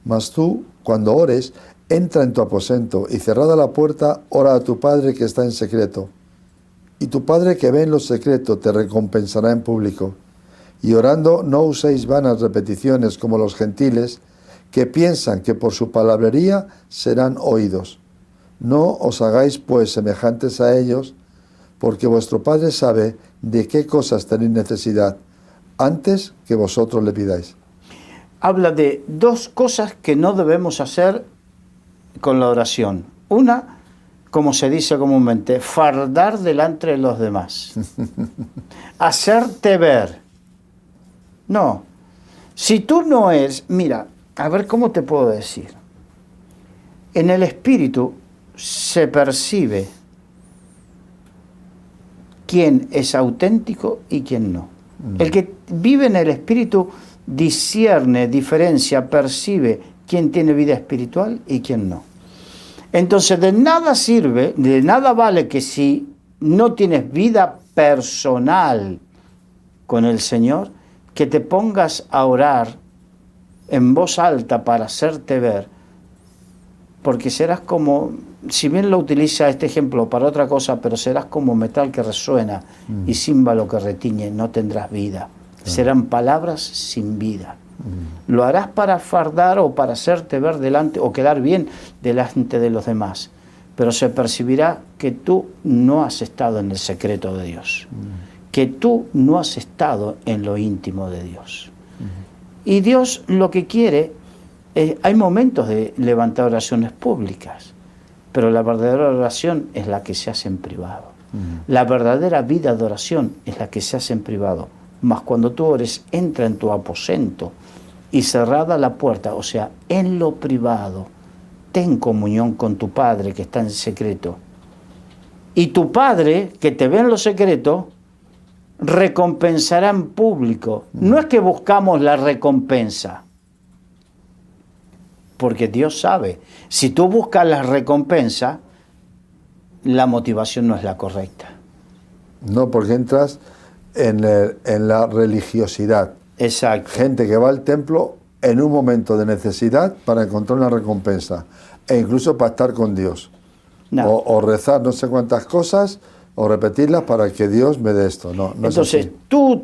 Mas tú, cuando ores, entra en tu aposento y cerrada la puerta, ora a tu Padre que está en secreto. Y tu Padre que ve en lo secreto te recompensará en público. Y orando no uséis vanas repeticiones como los gentiles, que piensan que por su palabrería serán oídos. No os hagáis pues semejantes a ellos, porque vuestro Padre sabe de qué cosas tenéis necesidad, antes que vosotros le pidáis. Habla de dos cosas que no debemos hacer con la oración. Una, como se dice comúnmente, fardar delante de los demás. Hacerte ver. No. Si tú no eres, mira, a ver cómo te puedo decir. En el espíritu se percibe quién es auténtico y quién no. El que vive en el espíritu discierne, diferencia, percibe quién tiene vida espiritual y quién no. Entonces de nada sirve, de nada vale que si no tienes vida personal con el Señor, que te pongas a orar en voz alta para hacerte ver, porque serás como, si bien lo utiliza este ejemplo para otra cosa, pero serás como metal que resuena y címbalo que retiñe, no tendrás vida. Serán palabras sin vida. Lo harás para fardar o para hacerte ver delante o quedar bien delante de los demás, pero se percibirá que tú no has estado en el secreto de Dios, que tú no has estado en lo íntimo de Dios. Y Dios lo que quiere, hay momentos de levantar oraciones públicas, pero la verdadera oración es la que se hace en privado. La verdadera vida de oración es la que se hace en privado. Mas cuando tú ores, entra en tu aposento y cerrada la puerta, o sea, en lo privado, ten comunión con tu Padre que está en secreto. Y tu Padre, que te ve en lo secreto, recompensará en público. No es que buscamos la recompensa, porque Dios sabe. Si tú buscas la recompensa, la motivación no es la correcta. No, porque entras en la religiosidad. Exacto. Gente que va al templo en un momento de necesidad para encontrar una recompensa e incluso para estar con Dios. No. O rezar no sé cuántas cosas o repetirlas para que Dios me dé esto. No Entonces, es así. tú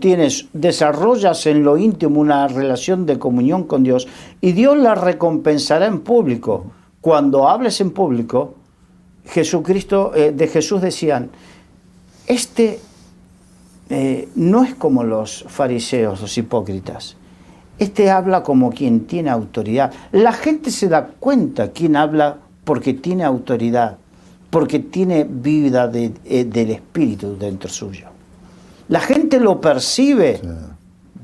desarrollas en lo íntimo una relación de comunión con Dios y Dios la recompensará en público. Cuando hables en público, de Jesús decían, no es como los fariseos, los hipócritas. Habla como quien tiene autoridad. La gente se da cuenta quién habla porque tiene autoridad, porque tiene vida del Espíritu dentro suyo. La gente lo percibe. Sí,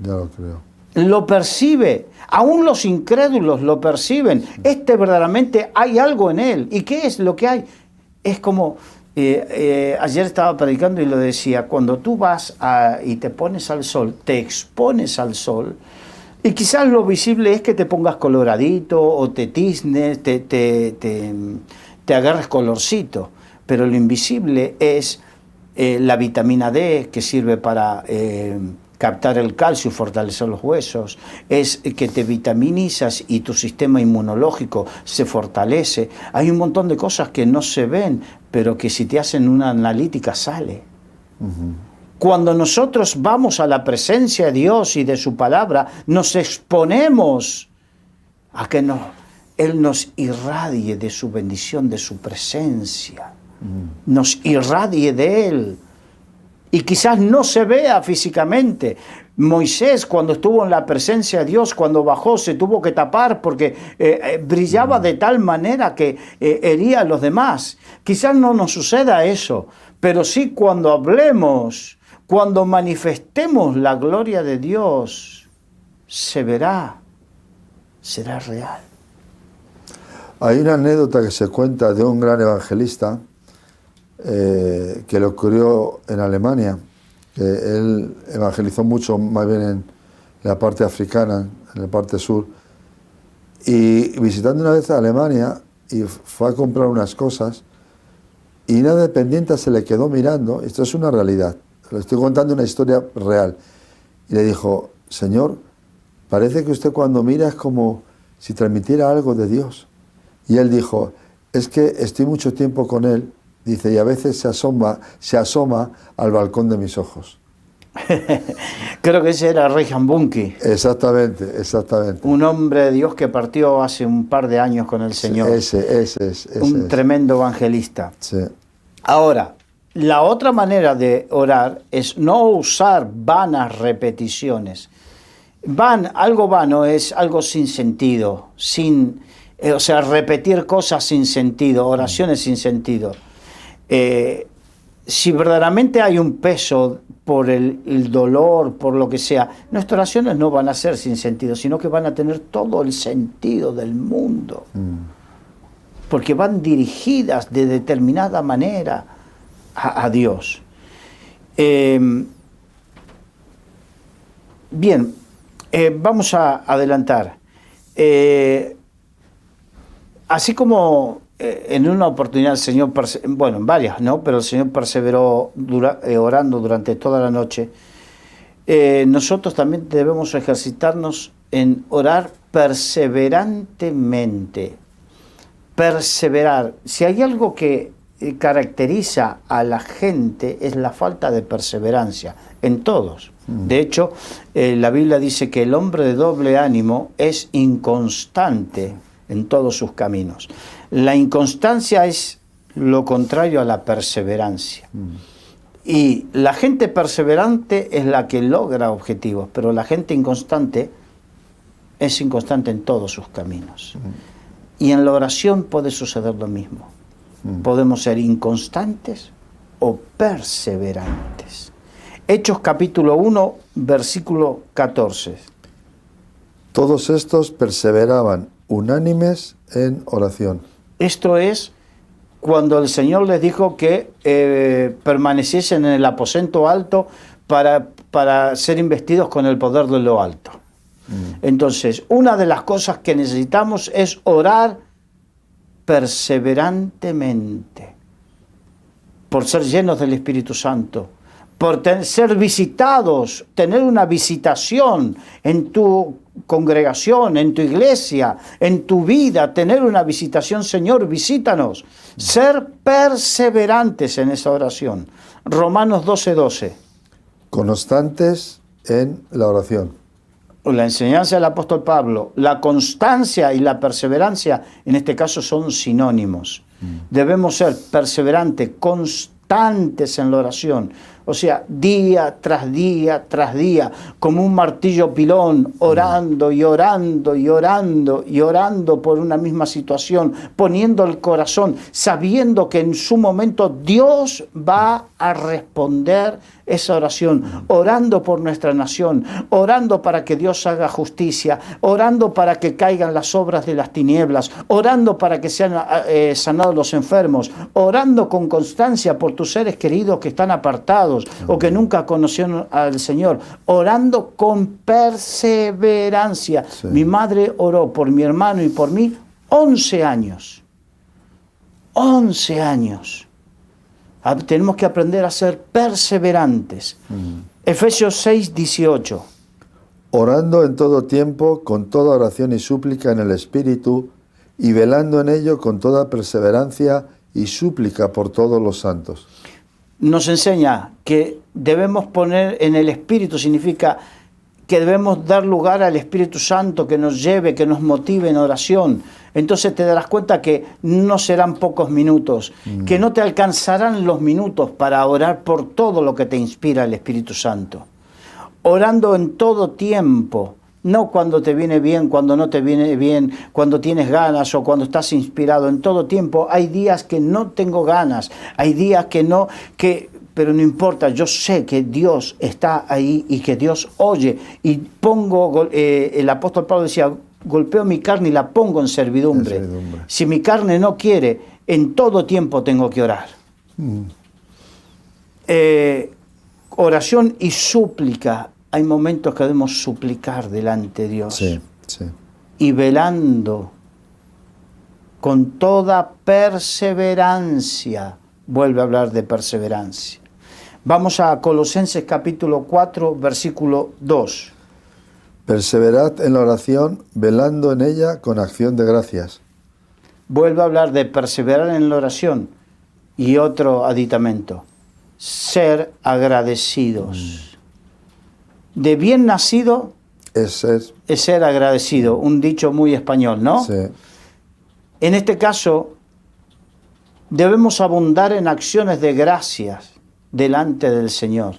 ya lo creo. Lo percibe. Aún los incrédulos lo perciben. Verdaderamente hay algo en él. ¿Y qué es lo que hay? Es como... ayer estaba predicando y lo decía, cuando tú vas y te pones al sol, te expones al sol, y quizás lo visible es que te pongas coloradito o te tiznes, te agarres colorcito, pero lo invisible es la vitamina D, que sirve para captar el calcio y fortalecer los huesos, es que te vitaminizas y tu sistema inmunológico se fortalece. Hay un montón de cosas que no se ven, pero que si te hacen una analítica sale. Cuando nosotros vamos a la presencia de Dios y de su palabra, nos exponemos a que Él nos irradie de su bendición, de su presencia, nos irradie de Él. Y quizás no se vea físicamente. Moisés, cuando estuvo en la presencia de Dios, cuando bajó, se tuvo que tapar porque brillaba de tal manera que hería a los demás. Quizás no nos suceda eso, pero sí cuando hablemos, cuando manifestemos la gloria de Dios, se verá, será real. Hay una anécdota que se cuenta de un gran evangelista que le ocurrió en Alemania. Él evangelizó mucho, más bien en la parte africana, en la parte sur, y visitando una vez a Alemania, y fue a comprar unas cosas, y una dependiente se le quedó mirando. Esto es una realidad, le estoy contando una historia real, y le dijo: Señor, parece que usted cuando mira es como si transmitiera algo de Dios. Y él dijo: es que estoy mucho tiempo con él, dice, y a veces se asoma al balcón de mis ojos. Creo que ese era Reinhard Bonnke. Exactamente, exactamente. Un hombre de Dios que partió hace un par de años con el Señor. Ese un tremendo evangelista. Sí. Ahora, la otra manera de orar es no usar vanas repeticiones. Algo vano es algo sin sentido, o sea, repetir cosas sin sentido, oraciones sin sentido. Si verdaderamente hay un peso por el dolor, por lo que sea, nuestras oraciones no van a ser sin sentido, sino que van a tener todo el sentido del mundo. Porque van dirigidas de determinada manera a Dios. Bien, vamos a adelantar. Así como en una oportunidad el Señor, en varias, ¿no? Pero el Señor perseveró orando durante toda la noche. Nosotros también debemos ejercitarnos en orar perseverantemente. Perseverar. Si hay algo que caracteriza a la gente es la falta de perseverancia, en todos. De hecho, la Biblia dice que el hombre de doble ánimo es inconstante en todos sus caminos. La inconstancia es lo contrario a la perseverancia. Y la gente perseverante es la que logra objetivos, pero la gente inconstante es inconstante en todos sus caminos. Y en la oración puede suceder lo mismo. Podemos ser inconstantes o perseverantes. Hechos capítulo 1, versículo 14. Todos estos perseveraban unánimes en oración. Esto es cuando el Señor les dijo que permaneciesen en el aposento alto para ser investidos con el poder de lo alto. Entonces, una de las cosas que necesitamos es orar perseverantemente, por ser llenos del Espíritu Santo, por ser visitados, tener una visitación en tu congregación, en tu iglesia, en tu vida, tener una visitación. Señor, visítanos. Ser perseverantes en esa oración. Romanos 12:12. Constantes en la oración. La enseñanza del apóstol Pablo, la constancia y la perseverancia, en este caso son sinónimos. Debemos ser perseverantes, constantes en la oración. O sea, día tras día tras día, como un martillo pilón, orando y orando y orando y orando por una misma situación, poniendo el corazón, sabiendo que en su momento Dios va a responder esa oración, orando por nuestra nación, orando para que Dios haga justicia, orando para que caigan las obras de las tinieblas, orando para que sean sanados los enfermos, orando con constancia por tus seres queridos que están apartados o que nunca conocieron al Señor, orando con perseverancia. Sí. Mi madre oró por mi hermano y por mí 11 años. 11 años. Tenemos que aprender a ser perseverantes. Efesios 6, 18. Orando en todo tiempo, con toda oración y súplica en el Espíritu, y velando en ello con toda perseverancia y súplica por todos los santos. Nos enseña que debemos poner en el Espíritu, significa que debemos dar lugar al Espíritu Santo que nos lleve, que nos motive en oración. Entonces te darás cuenta que no serán pocos minutos, que no te alcanzarán los minutos para orar por todo lo que te inspira el Espíritu Santo. Orando en todo tiempo, no cuando te viene bien, cuando no te viene bien, cuando tienes ganas o cuando estás inspirado. En todo tiempo hay días que no tengo ganas, hay días que no, pero no importa, yo sé que Dios está ahí y que Dios oye. Y el apóstol Pablo decía, golpeo mi carne y la pongo en servidumbre. Si mi carne no quiere, en todo tiempo tengo que orar. Oración y súplica. Hay momentos que debemos suplicar delante de Dios. Sí, sí. Y velando con toda perseverancia. Vuelve a hablar de perseverancia. Vamos a Colosenses capítulo 4, versículo 2. Perseverad en la oración, velando en ella con acción de gracias. Vuelve a hablar de perseverar en la oración y otro aditamento, ser agradecidos. De bien nacido es ser agradecido, un dicho muy español, ¿no? Sí. En este caso, debemos abundar en acciones de gracias delante del Señor.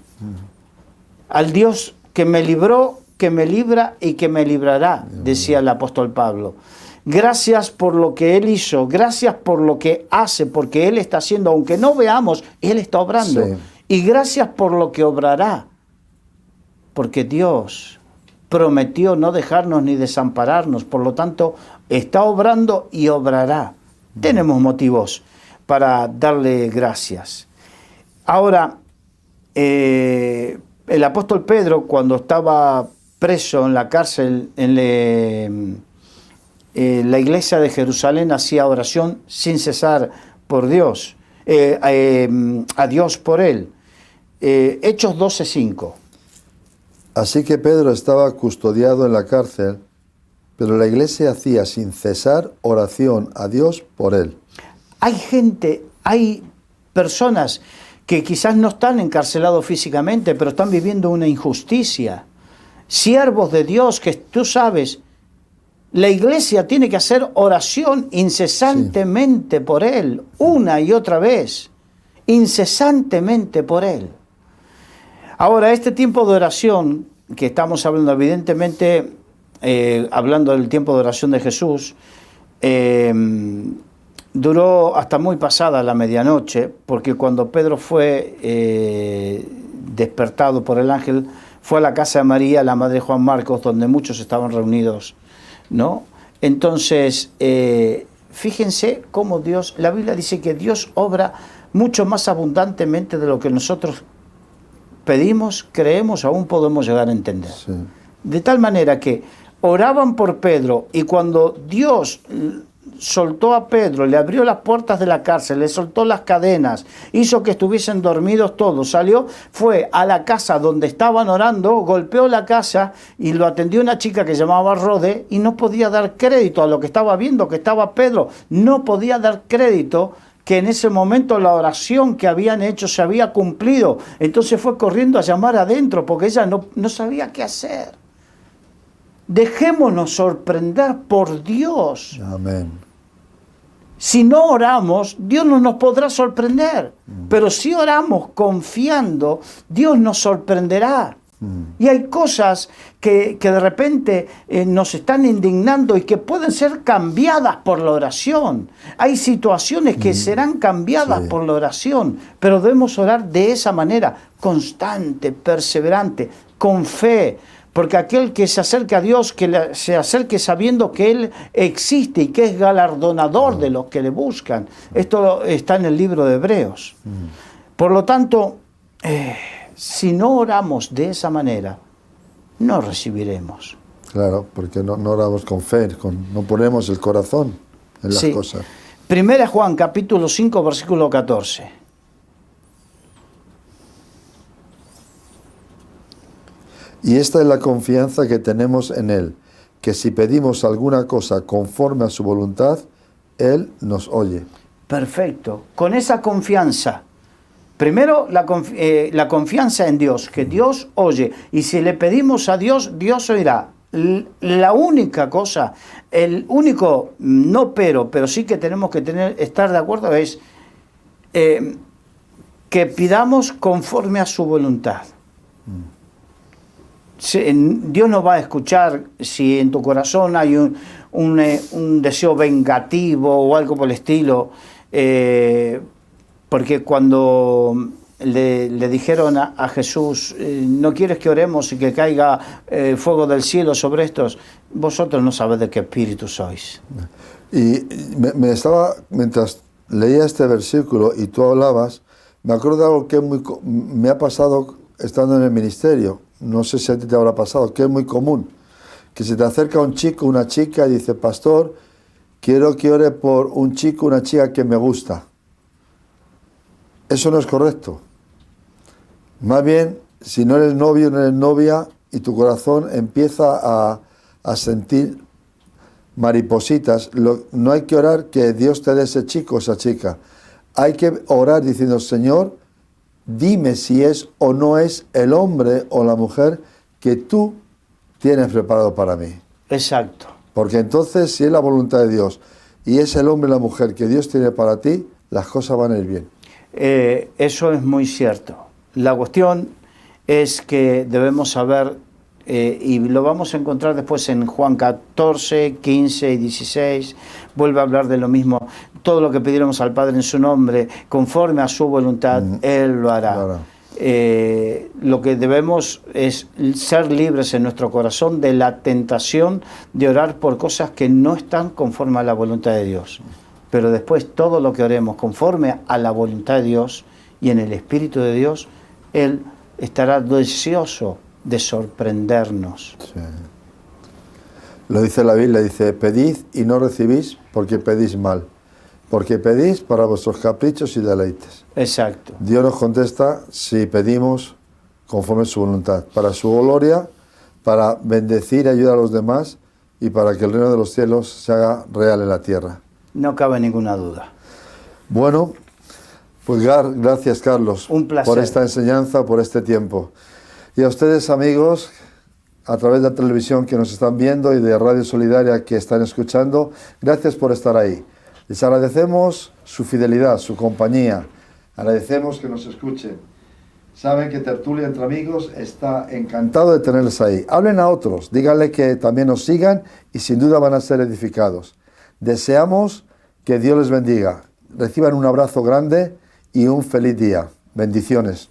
Al Dios que me libró, que me libra y que me librará, decía el apóstol Pablo. Gracias por lo que Él hizo, gracias por lo que hace, porque Él está haciendo, aunque no veamos, Él está obrando. Sí. Y gracias por lo que obrará, porque Dios prometió no dejarnos ni desampararnos, por lo tanto, está obrando y obrará. Tenemos motivos para darle gracias. Ahora, el apóstol Pedro, cuando estaba preso en la cárcel, en la iglesia de Jerusalén, hacía oración sin cesar por Dios, a Dios por él. Hechos 12:5. Así que Pedro estaba custodiado en la cárcel, pero la iglesia hacía sin cesar oración a Dios por él. Hay personas que quizás no están encarcelados físicamente, pero están viviendo una injusticia. Siervos de Dios que tú sabes, la iglesia tiene que hacer oración incesantemente por él, una y otra vez, incesantemente por él. Ahora, este tiempo de oración que estamos hablando, evidentemente, hablando del tiempo de oración de Jesús, duró hasta muy pasada la medianoche, porque cuando Pedro fue despertado por el ángel, fue a la casa de María, la madre de Juan Marcos, donde muchos estaban reunidos, ¿no? Entonces, fíjense cómo Dios, la Biblia dice que Dios obra mucho más abundantemente de lo que nosotros pedimos, creemos, aún podemos llegar a entender. Sí. De tal manera que oraban por Pedro, y cuando Dios soltó a Pedro, le abrió las puertas de la cárcel, le soltó las cadenas, hizo que estuviesen dormidos todos, salió, fue a la casa donde estaban orando, golpeó la casa y lo atendió una chica que se llamaba Rode, y no podía dar crédito a lo que estaba viendo, que estaba Pedro, no podía dar crédito que en ese momento la oración que habían hecho se había cumplido. Entonces fue corriendo a llamar adentro, porque ella no sabía qué hacer. Dejémonos sorprender por Dios. Amén. Si no oramos, Dios no nos podrá sorprender. Pero si oramos confiando, Dios nos sorprenderá. Y hay cosas que de repente nos están indignando y que pueden ser cambiadas por la oración. Hay situaciones que serán cambiadas por la oración, pero debemos orar de esa manera, constante, perseverante, con fe. Porque aquel que se acerca a Dios, que se acerque sabiendo que Él existe y que es galardonador de los que le buscan. Esto está en el libro de Hebreos. Por lo tanto, si no oramos de esa manera, no recibiremos. Claro, porque no oramos con fe, no ponemos el corazón en las cosas. Primera Juan, capítulo 5, versículo 14. Y esta es la confianza que tenemos en Él, que si pedimos alguna cosa conforme a su voluntad, Él nos oye. Perfecto. Con esa confianza, primero la confianza en Dios, que Dios oye. Y si le pedimos a Dios, Dios oirá. La única cosa, el único no pero sí que tenemos que estar de acuerdo es que pidamos conforme a su voluntad. Dios no va a escuchar si en tu corazón hay un deseo vengativo o algo por el estilo, porque cuando le dijeron a Jesús, ¿no quieres que oremos y que caiga fuego del cielo sobre estos? Vosotros no sabéis de qué espíritu sois. Y mientras leía este versículo y tú hablabas, me acuerdo de algo que me ha pasado estando en el ministerio. No sé si a ti te habrá pasado, que es muy común. Que se te acerca un chico, una chica y dice, pastor, quiero que ore por un chico, una chica que me gusta. Eso no es correcto. Más bien, si no eres novio, no eres novia y tu corazón empieza a sentir maripositas, no hay que orar que Dios te dé ese chico o esa chica. Hay que orar diciendo, Señor, dime si es o no es el hombre o la mujer que tú tienes preparado para mí. Exacto. Porque entonces, si es la voluntad de Dios y es el hombre o la mujer que Dios tiene para ti, las cosas van a ir bien. Eso es muy cierto. La cuestión es que debemos saber, y lo vamos a encontrar después en Juan 14, 15 y 16, vuelve a hablar de lo mismo. Todo lo que pidiéramos al Padre en su nombre, conforme a su voluntad, Él lo hará. Claro. Lo que debemos es ser libres en nuestro corazón de la tentación de orar por cosas que no están conforme a la voluntad de Dios. Pero después todo lo que oremos conforme a la voluntad de Dios y en el Espíritu de Dios, Él estará deseoso de sorprendernos. Sí. Lo dice la Biblia, dice, pedid y no recibís porque pedís mal. Porque pedís para vuestros caprichos y deleites. Exacto. Dios nos contesta si pedimos conforme a su voluntad, para su gloria, para bendecir y ayudar a los demás y para que el reino de los cielos se haga real en la tierra. No cabe ninguna duda. Bueno, pues gracias, Carlos, Un placer. por esta enseñanza, por este tiempo. Y a ustedes, amigos, a través de la televisión que nos están viendo y de Radio Solidaria que están escuchando, gracias por estar ahí. Les agradecemos su fidelidad, su compañía. Agradecemos que nos escuchen. Saben que Tertulia Entre Amigos está encantado de tenerles ahí. Hablen a otros, díganle que también nos sigan y sin duda van a ser edificados. Deseamos que Dios les bendiga. Reciban un abrazo grande y un feliz día. Bendiciones.